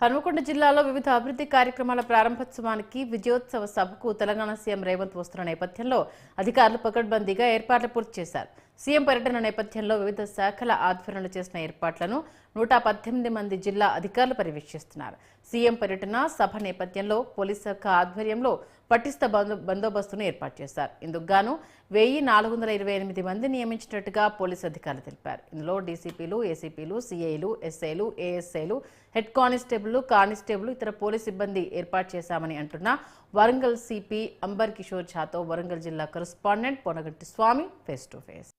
హనుమకొండ జిల్లాలో వివిధ అభివృద్ధి కార్యక్రమాల ప్రారంభోత్సవానికి విజయోత్సవ సభకు తెలంగాణ సీఎం రేవంత్ వస్తున్న నేపథ్యంలో అధికారులు పకడ్బందీగా ఏర్పాట్లు పూర్తి చేశారు. సీఎం పర్యటన నేపథ్యంలో వివిధ శాఖల ఆధ్వర్యంలో చేసిన ఏర్పాట్లను 118 మంది జిల్లా అధికారులు పర్యవేక్షిస్తున్నారు. సీఎం పర్యటన సభ నేపథ్యంలో పోలీస్ శాఖ ఆధ్వర్యంలో పటిష్ట బందోబస్తును ఏర్పాటు చేశారు. ఇందుకు గాను 1428 మంది నియమించినట్టుగా పోలీసు అధికారులు తెలిపారు. ఇందులో డీసీపీలు, ఏసీపీలు, సీఐలు, ఎస్ఐలు, ఏఎస్ఐలు, హెడ్ కానిస్టేబుల్, ఇతర పోలీసు సిబ్బంది ఏర్పాటు చేశామని అంటున్న వరంగల్ సిపి అంబర్ కిషోర్ ఝాతో వరంగల్ జిల్లా correspondent Ponaganti Swamy face to face.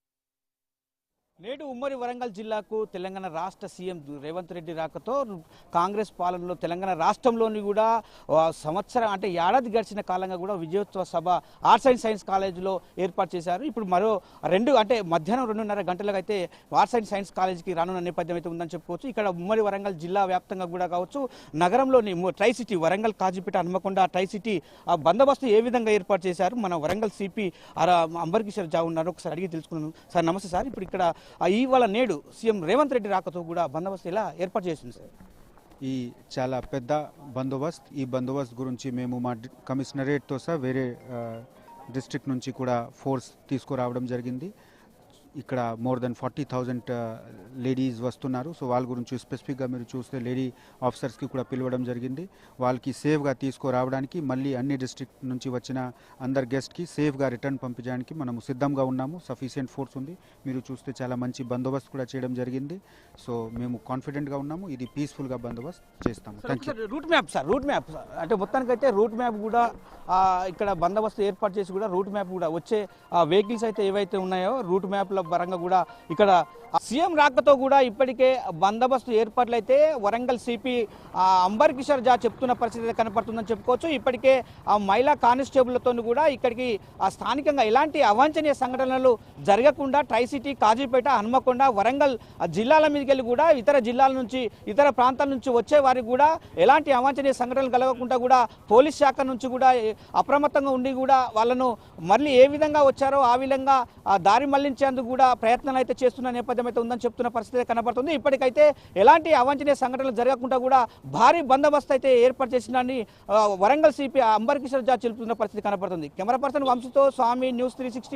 నేడు ఉమ్మడి వరంగల్ జిల్లాకు తెలంగాణ రాష్ట్ర సీఎం రేవంత్ రెడ్డి రాకతో కాంగ్రెస్ పాలనలో తెలంగాణ రాష్ట్రంలోని కూడా సంవత్సరం అంటే ఏడాది గడిచిన కాలంగా కూడా విజయోత్సవ సభ ఆర్ట్స్ అండ్ సైన్స్ కాలేజీలో ఏర్పాటు చేశారు. ఇప్పుడు మరో మధ్యాహ్నం 2:30 గంటలకు అయితే ఆర్ట్స్ అండ్ సైన్స్ కాలేజీకి రానున్న నేపథ్యం అయితే ఉందని చెప్పుకోవచ్చు. ఇక్కడ ఉమ్మడి వరంగల్ జిల్లా వ్యాప్తంగా కూడా కావచ్చు, నగరంలోని try city Warangal, Kazipet, Hanamkonda try city బందోబస్తు ఏ విధంగా ఏర్పాటు చేశారు మన వరంగల్ సిపి అంబర్ కిషోర్ ఝా ఉన్నారు. ఒకసారి అడిగి తెలుసుకున్నాను. సార్ నమస్తే సార్. ఇప్పుడు ఇక్కడ ఇవాళ నేడు సీఎం రేవంత్ రెడ్డి రాకతో కూడా బందోబస్తు ఎలా ఏర్పాటు చేసింది సార్? ఈ చాలా పెద్ద బందోబస్తు. ఈ బందోబస్తు గురించి మేము మా కమిషనరేట్తో సహా వేరే డిస్ట్రిక్ట్ నుంచి కూడా ఫోర్స్ తీసుకురావడం జరిగింది. ఇక్కడ మోర్ దెన్ 40,000 లేడీస్ వస్తున్నారు. సో వాళ్ళ గురించి స్పెసిఫిక్గా మీరు చూస్తే లేడీ ఆఫీసర్స్కి కూడా పిలవడం జరిగింది. వాళ్ళకి సేఫ్గా తీసుకురావడానికి, మళ్ళీ అన్ని డిస్ట్రిక్ట్ నుంచి వచ్చిన అందరు గెస్ట్కి సేఫ్గా రిటర్న్ పంపించడానికి మనము సిద్ధంగా ఉన్నాము. సఫిషియెంట్ ఫోర్స్ ఉంది. మీరు చూస్తే చాలా మంచి బందోబస్తు కూడా చేయడం జరిగింది. సో మేము కాన్ఫిడెంట్గా ఉన్నాము. ఇది పీస్ఫుల్గా బందోబస్తు చేస్తాము. రూట్ మ్యాప్ అంటే మొత్తానికైతే రూట్ మ్యాప్ కూడా ఇక్కడ బందోబస్తు ఏర్పాటు చేసి కూడా రూట్ మ్యాప్ కూడా వచ్చే వెహికల్స్ అయితే ఏవైతే ఉన్నాయో రూట్ మ్యాప్ల పరంగా కూడా ఇక్కడ సీఎం రాకతో కూడా ఇప్పటికే బందోబస్తు ఏర్పాట్లు అయితే వరంగల్ సిపి అంబర్ కిషోర్ ఝా చెప్తున్న పరిస్థితి కనపడుతుందని చెప్పుకోవచ్చు. ఇప్పటికే ఆ మహిళా కానిస్టేబుల్తో కూడా ఇక్కడికి స్థానికంగా ఎలాంటి అవాంఛనీయ సంఘటనలు జరగకుండా ట్రై సిటీ, కాజీపేట, హన్మకొండ, వరంగల్ జిల్లాల మీదకి వెళ్ళి కూడా ఇతర జిల్లాల నుంచి, ఇతర ప్రాంతాల నుంచి వచ్చే వారికి కూడా ఎలాంటి అవాంఛనీయ సంఘటనలు కలగకుండా కూడా పోలీస్ శాఖ నుంచి కూడా అప్రమత్తంగా ఉండి కూడా వాళ్ళను మళ్ళీ ఏ విధంగా వచ్చారో ఆ విధంగా దారి మళ్లించేందుకు కూడా ప్రయత్నాలు అయితే చేస్తున్న నేపథ్యం అయితే ఉందని చెప్తున్న పరిస్థితి కనబడుతుంది. ఇప్పటికైతే ఎలాంటి అవాంఛనీయ సంఘటనలు జరగకుండా కూడా భారీ బందోబస్తు అయితే ఏర్పాటు చేసిందని వరంగల్ సిపి అంబర్ కిషోర్ ఝా చెబుతున్న పరిస్థితి కనబడుతుంది. కెమెరా పర్సన్ వంశీతో స్వామి, న్యూస్ 360.